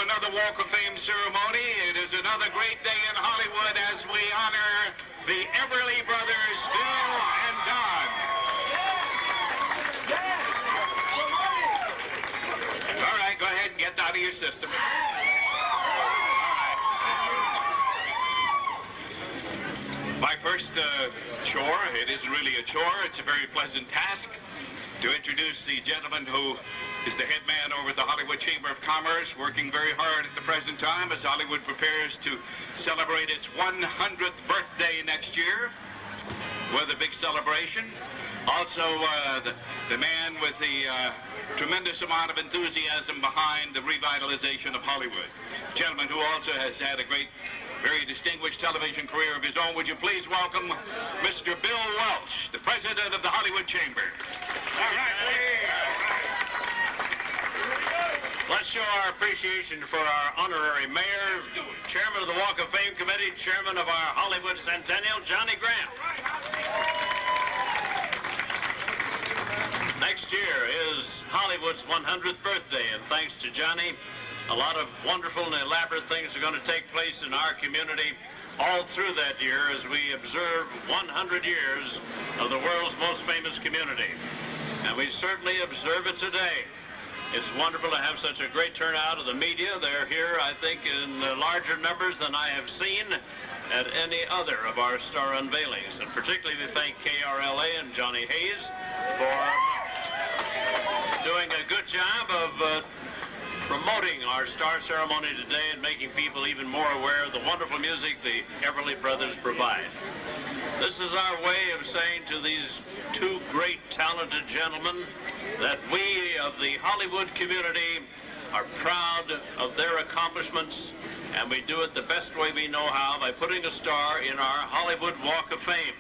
another Walk of Fame ceremony. It is another great day in Hollywood as we honor the Everly Brothers, Bill and Don. All right, go ahead and get that out of your system. My first chore, it isn't really a chore, it's a very pleasant task, to introduce the gentleman who is the head man over at the Hollywood Chamber of Commerce, working very hard at the present time as Hollywood prepares to celebrate its 100th birthday next year with a big celebration. Also, the man with the tremendous amount of enthusiasm behind the revitalization of Hollywood. Gentleman who also has had a great, very distinguished television career of his own. Would you please welcome Mr. Bill Welch, the president of the Hollywood Chamber. All right. Let's show our appreciation for our honorary mayor, chairman of the Walk of Fame Committee, chairman of our Hollywood Centennial, Johnny Grant. Next year is Hollywood's 100th birthday, and thanks to Johnny, a lot of wonderful and elaborate things are going to take place in our community all through that year as we observe 100 years of the world's most famous community. And we certainly observe it today. It's wonderful to have such a great turnout of the media. They're here, I think, in larger numbers than I have seen at any other of our star unveilings. And particularly we thank KRLA and Johnny Hayes for doing a good job of promoting our star ceremony today and making people even more aware of the wonderful music the Everly Brothers provide. This is our way of saying to these two great talented gentlemen that we of the Hollywood community are proud of their accomplishments, and we do it the best way we know how, by putting a star in our Hollywood Walk of Fame.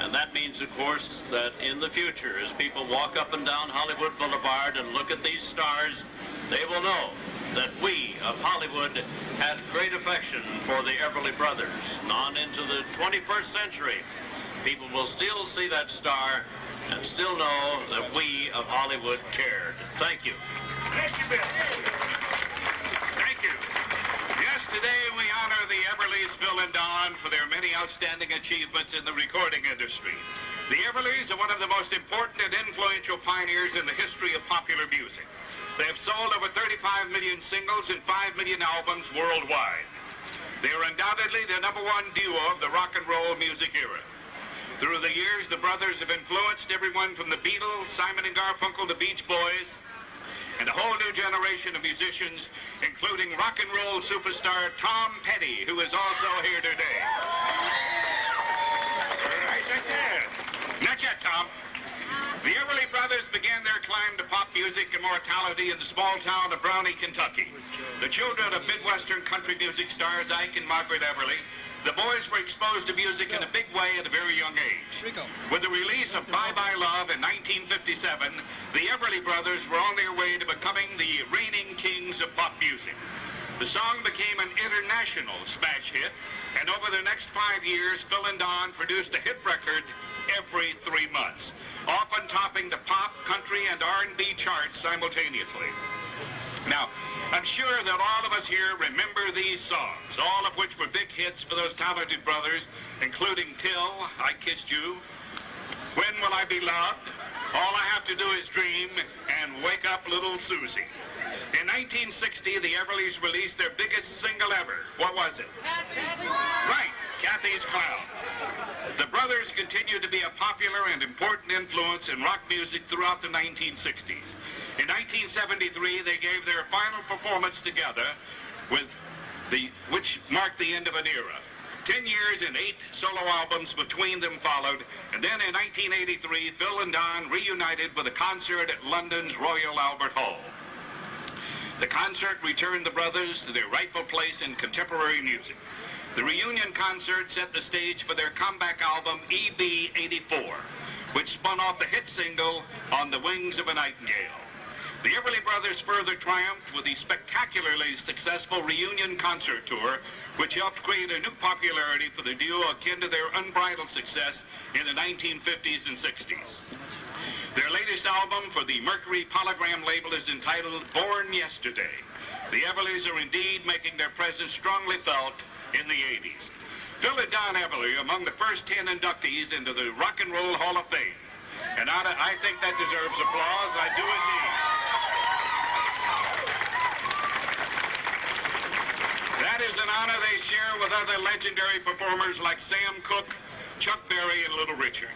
And that means, of course, that in the future, as people walk up and down Hollywood Boulevard and look at these stars, they will know that we of Hollywood had great affection for the Everly Brothers. And on into the 21st century, people will still see that star and still know that we of Hollywood cared. Thank you. Thank you, Bill. Thank you. Yes, today we honor the Everlys, Bill and Don, for their many outstanding achievements in the recording industry. The Everlys are one of the most important and influential pioneers in the history of popular music. They have sold over 35 million singles and 5 million albums worldwide. They are undoubtedly the #1 duo of the rock and roll music era. Through the years, the brothers have influenced everyone from the Beatles, Simon and Garfunkel, the Beach Boys, and a whole new generation of musicians, including rock and roll superstar Tom Petty, who is also here today. Right there. Not yet, Tom. The Everly Brothers began their climb to pop music immortality in the small town of Brownie, Kentucky. The children of Midwestern country music stars Ike and Margaret Everly, the boys were exposed to music in a big way at a very young age. With the release of Bye Bye Love in 1957, the Everly Brothers were on their way to becoming the reigning kings of pop music. The song became an international smash hit, and over the next 5 years, Phil and Don produced a hit record every 3 months, often topping the pop, country, and R&B charts simultaneously. Now, I'm sure that all of us here remember these songs, all of which were big hits for those talented brothers, including Till, I Kissed You, When Will I Be Loved, All I Have to Do Is Dream, and Wake Up Little Susie. In 1960, the Everlys released their biggest single ever. What was it? Right, Kathy's Clown. The brothers continued to be a popular and important influence in rock music throughout the 1960s. In 1973, they gave their final performance together, which marked the end of an era. 10 years and 8 solo albums between them followed, and then in 1983, Phil and Don reunited with a concert at London's Royal Albert Hall. The concert returned the brothers to their rightful place in contemporary music. The reunion concert set the stage for their comeback album, EB-84, which spun off the hit single, On the Wings of a Nightingale. The Everly Brothers further triumphed with the spectacularly successful reunion concert tour, which helped create a new popularity for the duo akin to their unbridled success in the 1950s and 60s. Their latest album for the Mercury Polygram label is entitled Born Yesterday. the Everlys are indeed making their presence strongly felt in the 80s. Phil and Don Everly among the first 10 inductees into the Rock and Roll Hall of Fame. And I think that deserves applause. I do indeed. That is an honor they share with other legendary performers like Sam Cooke, Chuck Berry, and Little Richard.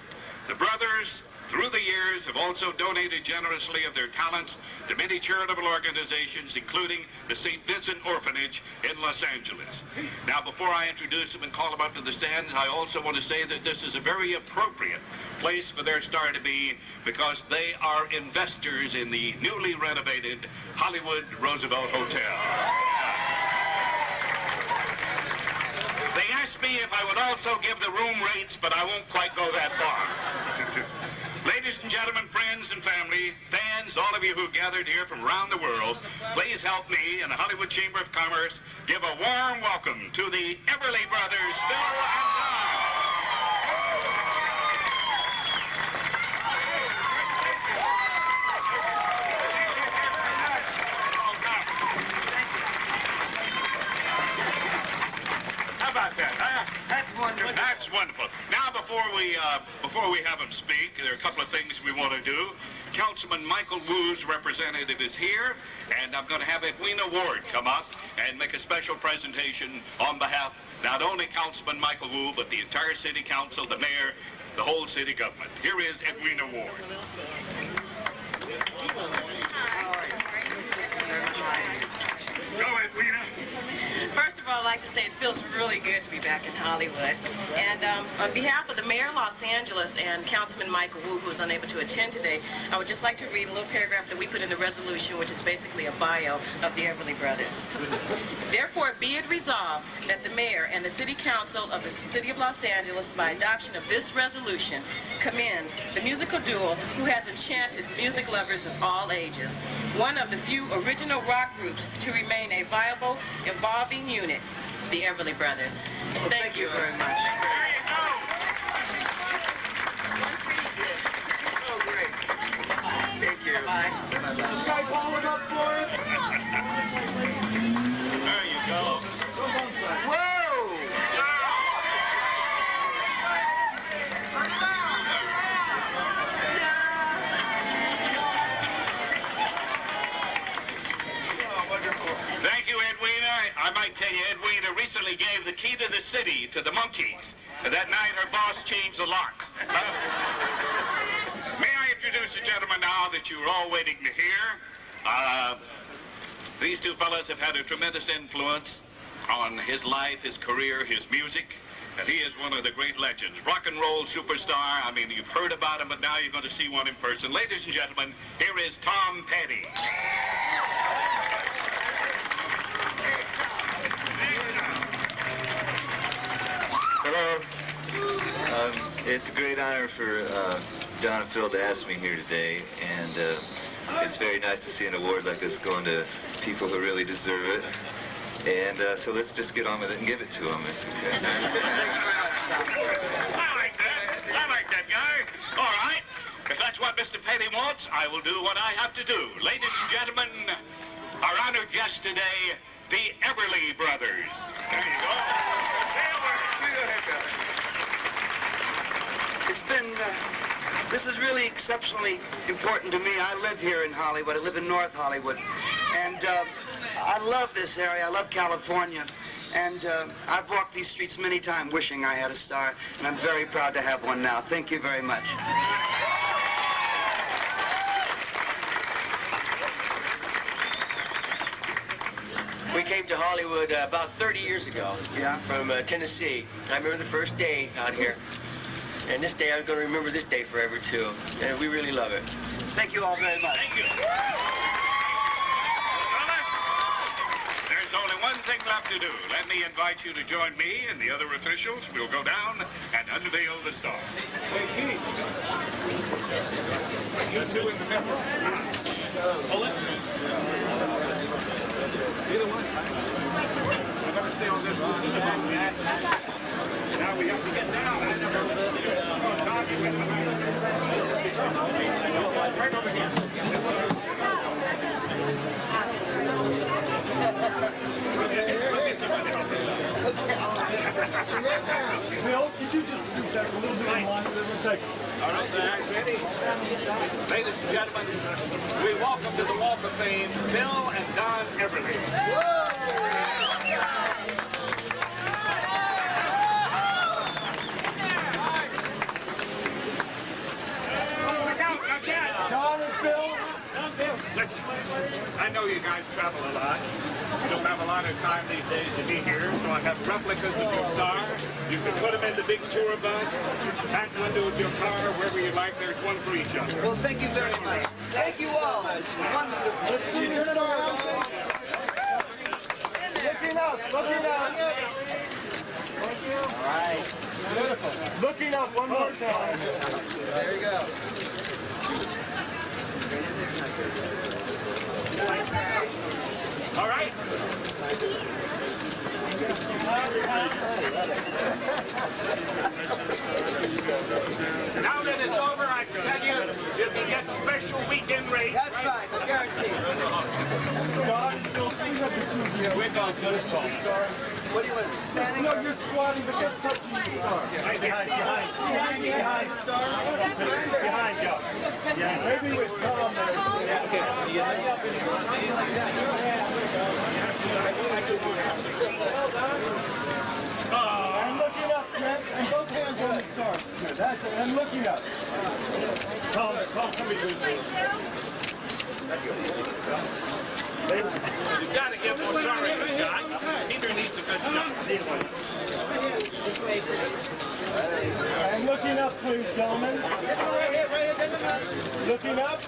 The brothers, through the years, have also donated generously of their talents to many charitable organizations, including the St. Vincent Orphanage in Los Angeles. Now, before I introduce them and call them up to the stand, I also want to say that this is a very appropriate place for their star to be, because they are investors in the newly renovated Hollywood Roosevelt Hotel. They asked me if I would also give the room rates, but I won't quite go that far. Ladies and gentlemen, friends and family, fans, all of you who gathered here from around the world, please help me and the Hollywood Chamber of Commerce give a warm welcome to the Everly Brothers, Phil and Don. How about that, huh? That's wonderful. That's wonderful. Now, before we have him speak, there are a couple of things we want to do. Councilman Michael Wu's representative is here, and I'm going to have Edwina Ward come up and make a special presentation on behalf not only Councilman Michael Wu, but the entire city council, the mayor, the whole city government. Here is Edwina Ward. Go, Edwina. First of all, I'd like to say it feels really good to be back in Hollywood. And on behalf of the Mayor of Los Angeles and Councilman Michael Wu, who is unable to attend today, I would just like to read a little paragraph that we put in the resolution, which is basically a bio of the Everly Brothers. Therefore, be it resolved that the Mayor and the City Council of the City of Los Angeles, by adoption of this resolution, commends the musical duo who has enchanted music lovers of all ages, one of the few original rock groups to remain a viable, evolving unit, the Everly Brothers. Well, thank you very much. Oh, great. Thank you. Bye. You guys hold it up for us? There you go. Whoa! Thank you, Edwina. I might tell you, Edwina recently gave the key to the city to the Monkees. And that night, her boss changed the lock. May I introduce the gentleman now that you were all waiting to hear? These two fellas have had a tremendous influence on his life, his career, his music. And he is one of the great legends, rock and roll superstar. I mean, you've heard about him, but now you're going to see one in person. Ladies and gentlemen, here is Tom Petty. Hello. It's a great honor for Don and Phil to ask me here today, and it's very nice to see an award like this going to people who really deserve it. And so let's just get on with it and give it to them. If we can. Thanks very much, Tom. I like that guy. All right. If that's what Mr. Petty wants, I will do what I have to do. Ladies and gentlemen, our honored guest today, the Everly Brothers. There you go. It's been, this is really exceptionally important to me. I live here in Hollywood. I live in North Hollywood. And I love this area. I love California. And I've walked these streets many times wishing I had a star. And I'm very proud to have one now. Thank you very much. We came to Hollywood about 30 years ago. Yeah. From Tennessee. I remember the first day out here. And this day, I'm going to remember this day forever, too. And we really love it. Thank you all very much. Thank you. Fellas, there's only one thing left to do. Let me invite you to join me and the other officials. We'll go down and unveil the star. Hey, Keith. You two in the middle. Pull it. Either one. We're going to stay on this one. Now we have to get down. Right over here. Bill, could you just scoot that a little bit in line with everyone? Thank you. All right, guys, ready? Ladies and gentlemen, we welcome to the Walk of Fame Bill and Don Everly. Don and Bill. Listen, I know you guys travel a lot. You don't have a lot of time these days to be here, so I have replicas of your star. You can put them in the big tour bus, pack one to your car, wherever you like. There's one for each other. Well, thank you very much. Thank you all. Wonderful. Looking up, looking up. All right. Beautiful. Looking up one more time. There you go. All right? Now that it's over, I can tell you, you can get special weekend rates. That's right, I guarantee it. Don and Bill, clean up your two here. We're going to the star. What do you want, standing? No, you're squatting, but just touching the star. Behind, star. Behind, Joe. Yeah, maybe with Tom there. And looking up, Trent, and both hands on the star. Good, that's it, and looking up. Tom, somebody do this. You've got to give Osari a shot. Neither needs a good shot. And looking up, please, gentlemen. Looking up.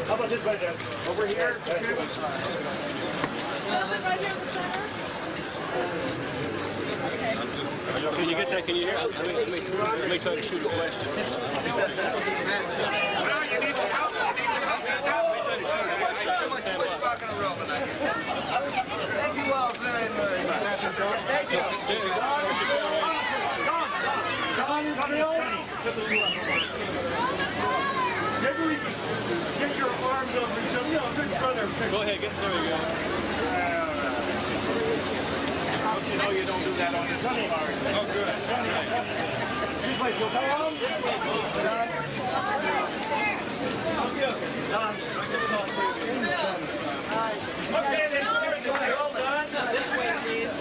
How about this right there? Over here. Right here in the center. Can you get that? Can you hear? Let me try to shoot a question. Well, you need some help. Too much rock and roll tonight. Thank you all very, very much. Thank you. Don and Bill. Maybe we can get your arms over each other. You know, good brother. Go ahead, there you go. Don't you know you don't do that on the tunnel bar? Oh, good. He's like, well, Tom. Don. Okay, then, all done. This way, please.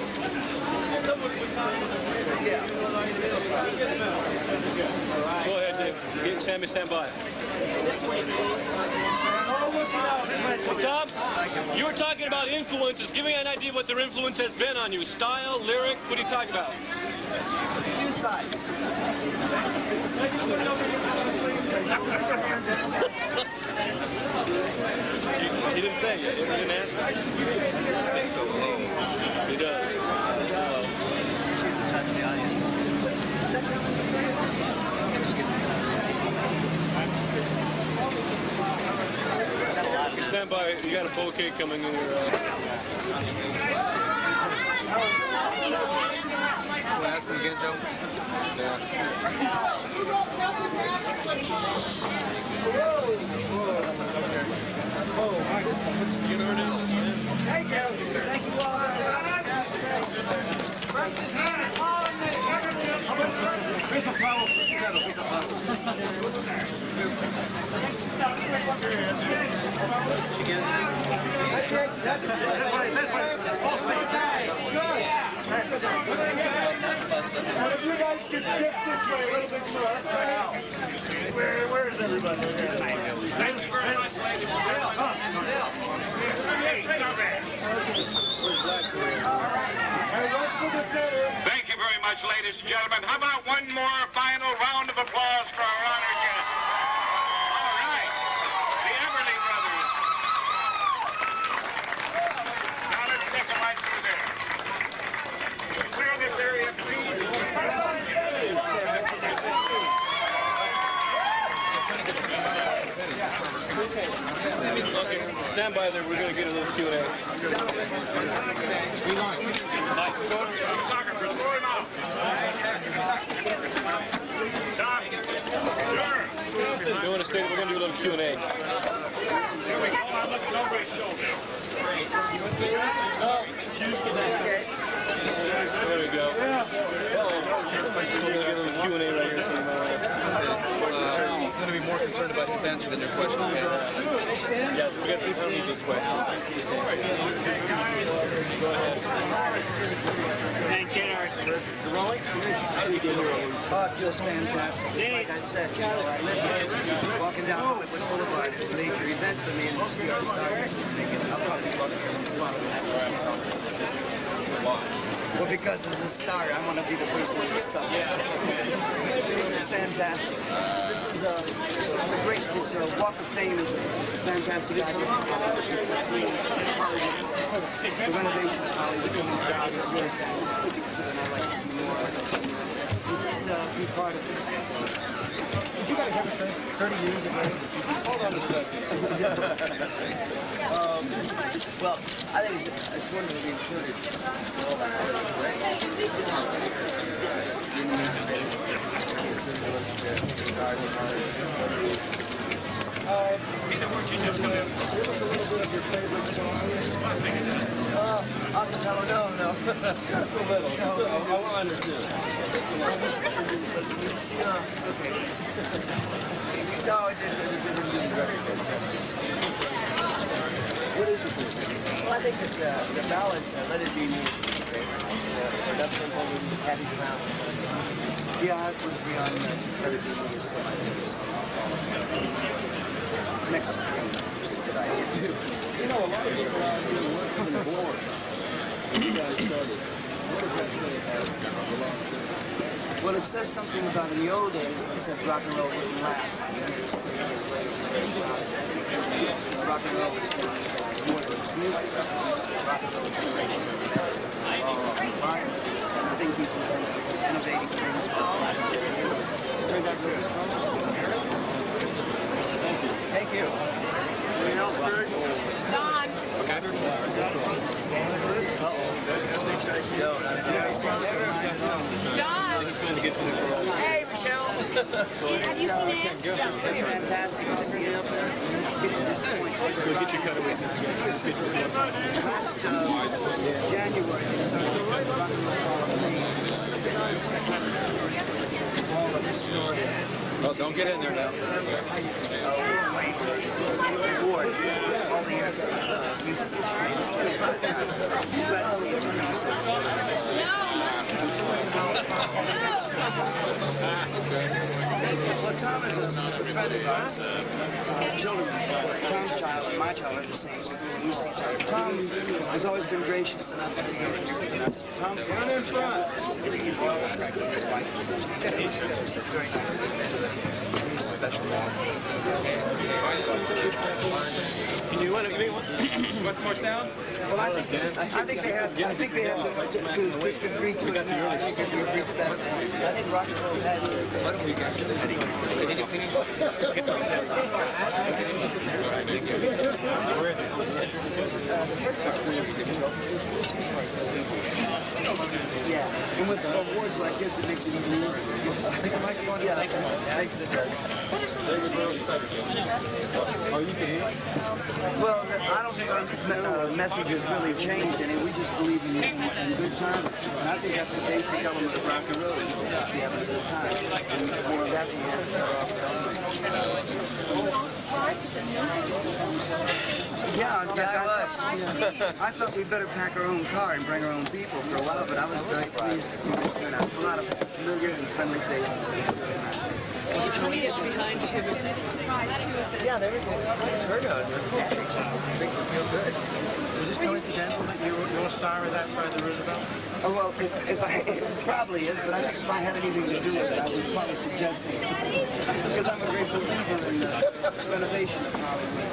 Go ahead, Dave. Sammy, stand by. Tom, you were talking about influences. Give me an idea of what their influence has been on you. Style, lyric, what are you talking about? Shoe size. He didn't say yet. He didn't answer. He speaks so low. He does. Stand by. You got a bouquet coming in your. Ask him again, Joe. Yeah. Thank you. Thank you all. Here's a flower. And if you guys could shift this way a little bit for us. Where is everybody? Thank you very much, ladies and gentlemen. Hey, stop it. And let's for the center. Thank you very much, ladies and gentlemen. How about one more final round of applause for our honored guests? All right, the Everly Brothers. Now let's take a right through there. Clear this area, please. Okay, stand by there. We're going to get a little Q&A. Mike, Photographer, throw him out. Stop. Sure. you want to stay? We're going to do a little Q&A. Here we go. I'm looking over his shoulder. Oh, excuse me. There we go. Yeah. Q&A right here, so you might want to. I'm going to be more concerned about his answer than your question. Yeah, we got plenty of good questions. Go ahead. Oh, it feels fantastic. Just like I said, you know, I live here. Walking down Hollywood Boulevard is a major event for me, and to see our stars make it, I'll probably go to a lot of Well, because as a star, I want to be the first one to stop. This is fantastic. This is it's a great, this Walk of Fame is a fantastic idea. See Hollywood's, the renovation of Hollywood coming out is really fantastic too, and I'd like to see more of it. And just be part of this. Did you guys have 30 years ago? Hold on a second. Well, I think it's wonderful to be included. Give us a little bit of your favorite song. Acapella, no. Just a little. I want to understand. Okay. No, it didn't. What is your favorite? Well, I think that the ballads, Let It Be Me, or Love Simple and Happy Around. Yeah, I would agree on Let It Be Me is still my favorite song. Next to Dream, which is a good idea too. You know, a lot of people out here weren't even born when you guys started. What does that say about the long term? Well, it says something about in the old days, they said rock and roll wouldn't last. And years later, rock and roll has been more than just music. It's rock and roll generation of medicine. Lots of things. I think people have been innovating things for the last 30 years. It's turned out really good. Thank you. Anything else, Greg? Don. Don. Hey, Michelle. Have you seen it? It's been fantastic to see it get to this point. We'll get your cutaways. Last January, they started Rock and Roll Hall of Fame. All of the story. Oh, don't get in there now. Reward all the years of music experience. I'm glad to see it turn out so much. Well, Tom is a friend of ours. Children, Tom's child and my child are in the same school. We see Tom. Tom has always been gracious enough to be interested in us. Tom's down there trying. His wife. It's just a very nice thing. He's a special guy. Can you want what's more sound? Well, I think they have to agree to it now. I think if we reach that point, I think rock and roll has Why don't we get to the video? yeah. And with awards like this, it makes it even more. Yeah, makes it. Oh, you can hear? Well, I don't think our message has really changed any. We just believe in good time. And I think that's the basic element of rock and roll. It's just be having a good time. And the more of that we have, the better off we are. Yeah, in fact, I thought we'd better pack our own car and bring our own people for a while, but I was very pleased to see this turn out. A lot of familiar and friendly faces. It's very nice. Behind you. Yeah, there was a turnout. I think we feel good. Was this coincidental that your star is outside the Roosevelt? Oh, well, it probably is, but I think if I had anything to do with it, I was probably suggesting it. Because I'm a great believer in the renovation of Hollywood.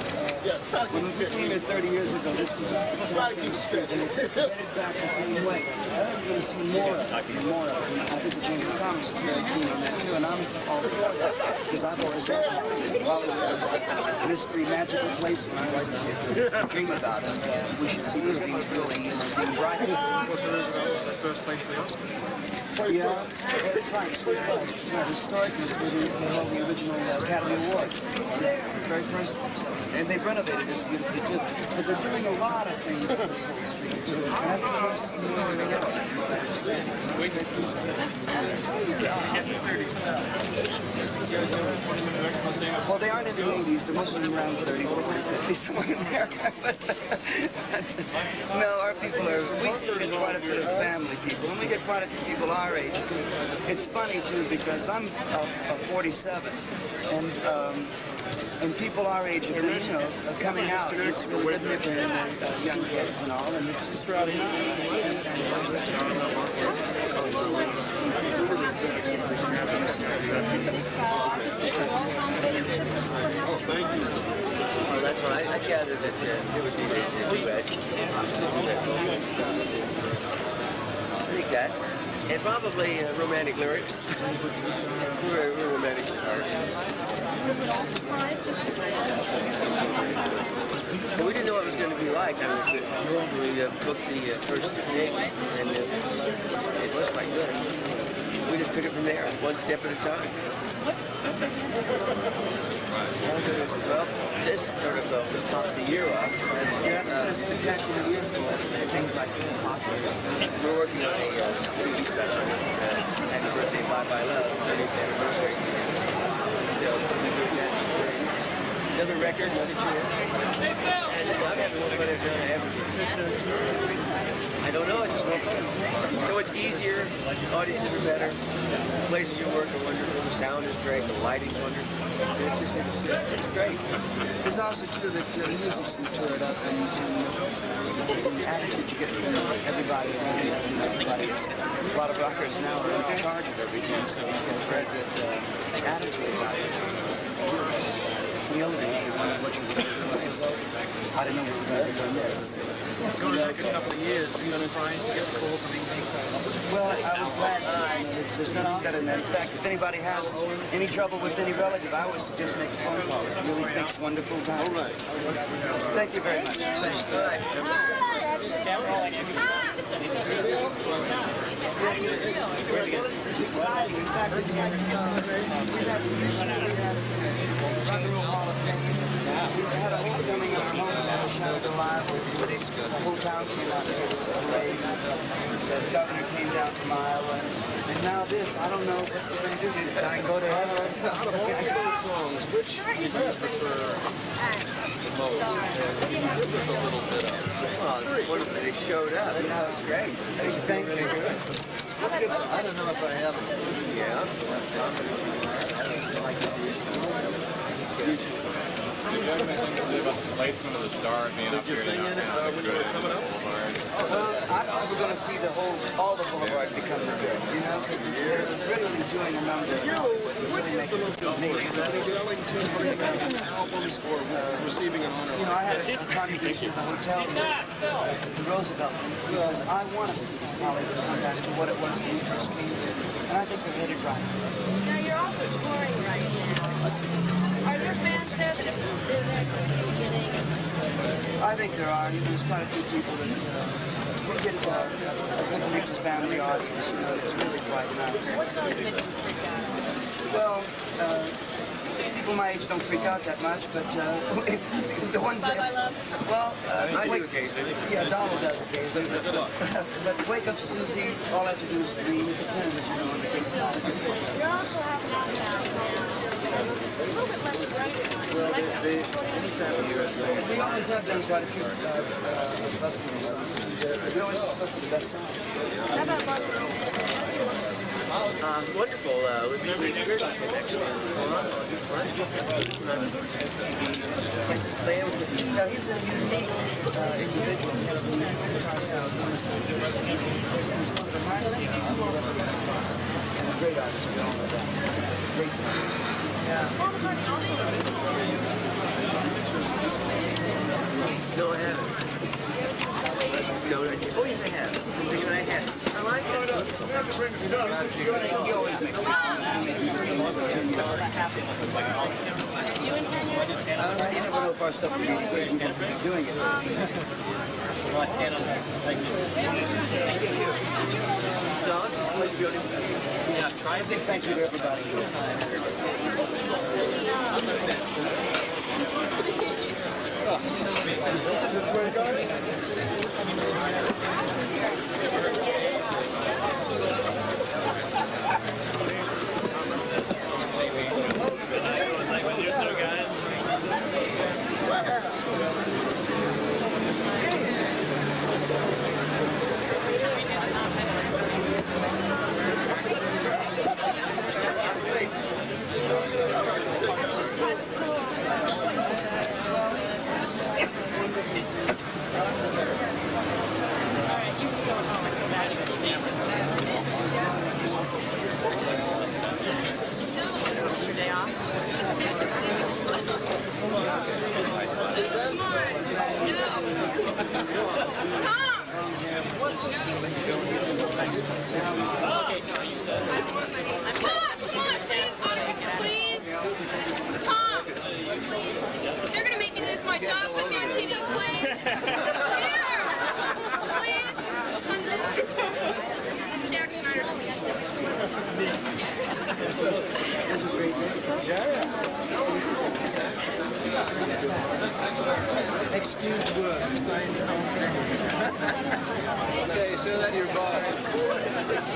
When we came here 30 years ago, this was a spectacular strip, and it's headed back the same way. I think we're going to see more of it, and more of it. And I think the Chamber of Commerce is very keen on that, too, and around all before that, because I've always loved Hollywood. Hollywood was like a mystery, magical place when I was a kid to dream about it. We should see these things really being bright. Was the first place for the Oscars? Yeah, it's right. It was. It's not historic. It's where they held the original Academy Award. The very first one. So, and they've renovated this beautifully too. But they're doing a lot of things on this whole street. And I think most of well, they aren't in the 80s. They're mostly around 30, 40, 50, somewhere in there. But no, our people are, we still get quite a bit of family people. And we get quite a few people our age. It's funny, too, because I'm 47. And people our age have been, you know, coming out. It's really good nipping in their young kids and all, and it's just really nice. It's fantastic. Well, that's what I gathered that it would be the duet. I think that. And probably romantic lyrics. We're romantic stars. And we didn't know what it was going to be like. I mean, we booked the first gig, and it was quite good. We just took it from there, one step at a time. Well, this sort of tops the year off. Yeah, it's been a spectacular year for things like this. We're working on a TV special, Happy Birthday, Bye Bye Love, 30th anniversary. So that's another record, another tour. And I'm having more fun than I ever did. I don't know, it's just more fun. So it's easier, audiences are better, the places you work are wonderful, the sound is great, the lighting's wonderful. It's great. There's also, too, that the music's matured up and the attitude you get from everybody around you. Everybody is, a lot of rockers now are in charge of everything, so you get a very good attitude about it. The old days, they wondered what you were doing. So I didn't know we were going to be doing this. Going back a couple of years, you got surprised to get the call from England? Well, I was glad. There's nothing better than that. In fact, if anybody has any trouble with any relative, I always suggest make a phone call. It really makes wonderful times. All right. Thank you very much. Thank you. It's exciting. In fact, it's like we had this year, we had Rock and Roll Hall of Fame. We had a homecoming in our hometown, Shenandoah Live, where the whole town came out here to celebrate. The governor came down from Iowa. And now this, I don't know what we're going to do. Did I go to heaven or something? Out of all the songs, which do you prefer the most? And give us a little bit of. Well, it's wonderful they showed up. Yeah, it's great. Thank you. I don't know if I have it. Yeah. Do you have anything to say about the placement of the star being up here downtown? We're going to see all the boulevard become the good, you know, because they're really doing a number. Really making albums or receiving an honor? You know, I had a contribution to the hotel, the Roosevelt, because I want to see Hollywood come back to what it was when we first came here, and I think they did it right. Now, you're also touring right now. Are there fans there that have been there since the beginning? I think there are. There's quite a few people that we get a good mixed family audience. You know, it's really quite nice. What songs make you freak out? Well, people my age don't freak out that much, but the ones that... Bye Bye Love? Well, I do occasionally. Yeah, Donald does occasionally. But Wake Up Susie, all I have to do is dream. It depends, you know, on the big time. You're also having out now. A little bit less bright. Well, We always have done quite a few love songs. We always just look for the best song. How about Love? Wonderful. We'd be great to him, actually. Now, he's a unique individual. He has a unique guitar style. He's one of the hardest people I've ever come across. And a great artist, we all know that. Great sound. No, I haven't. No, oh, yes, I have. I'm thinking I have. I like it. He always makes me You in 10 years? You never know if our stuff will be doing it. Well, I stand on that. Thank you. Don, it's supposed to be on him. Yeah, try to Thank you to everybody. This way, They're gonna make me lose my job, put me on TV, please. Here, please. Jack Snyder told me I should. Excuse work, signed Tom. Okay, show that to your boss.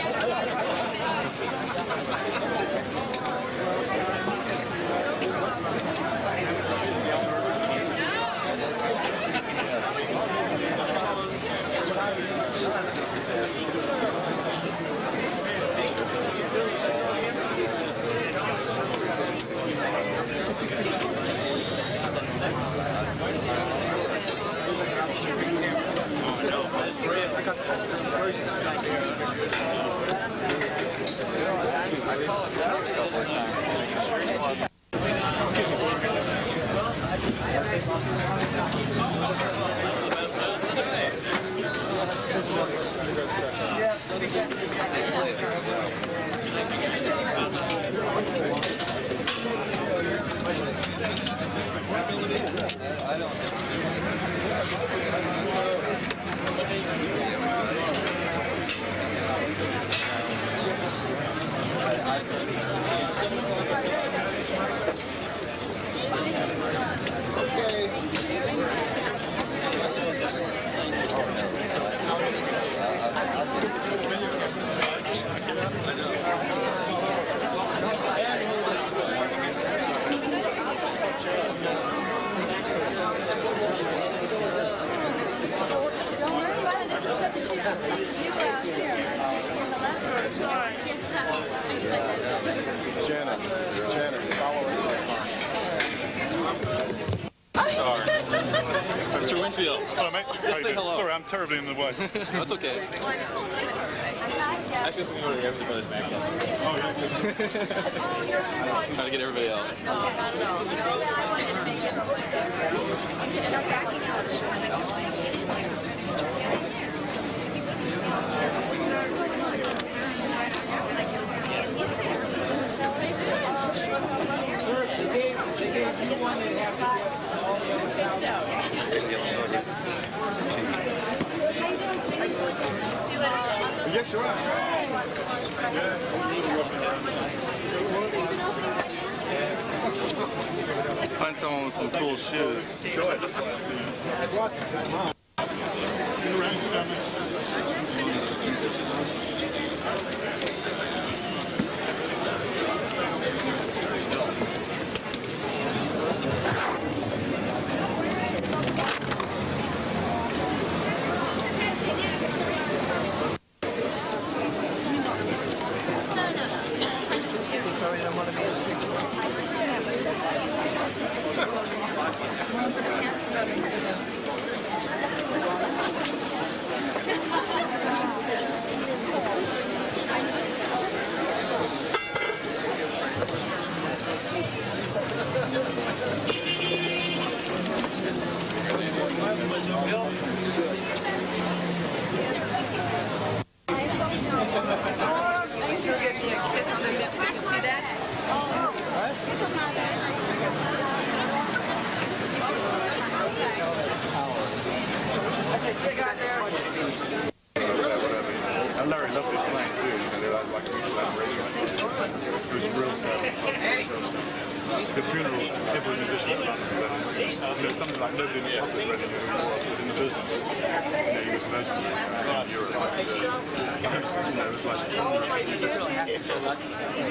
Janet, follow us. Mr. Winfield. Hello, mate. Just say hello. Sorry, I'm terribly in the way. That's okay. Actually, it's going to go to everybody brothers back. Oh, yeah. Trying to get everybody out. Yes, you are. Find someone with some cool shoes. the funeral of every musician in London. Something like nobody in the public was in the business. He was legendary in Europe. It was like,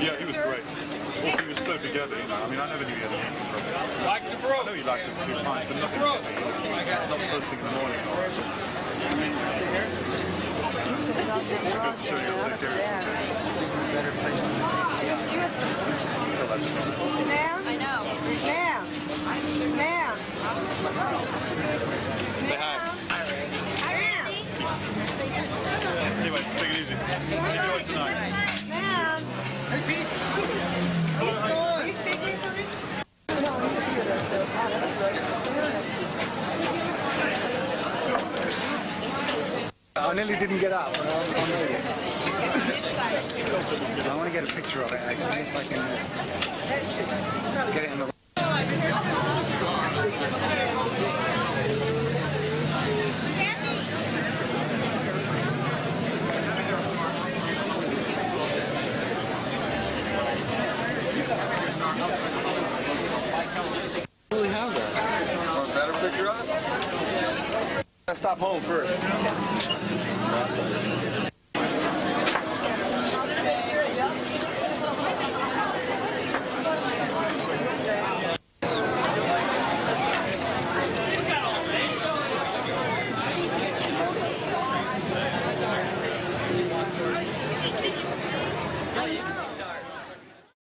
yeah, he was great. Also, he was so together, I mean, I never knew he had anything from it. I know he liked it too much, but nothing from me. Not the first thing in the morning. Just go to show you how to take care of Ma'am? I know. Ma'am? Ma'am? Say hi. Anyway, take it easy. Enjoy tonight. Ma'am? Hello, how you I nearly didn't get up. I want to get a picture of it, actually, if I can get it in the... Really have that. Want a better picture of it? Let's stop home first.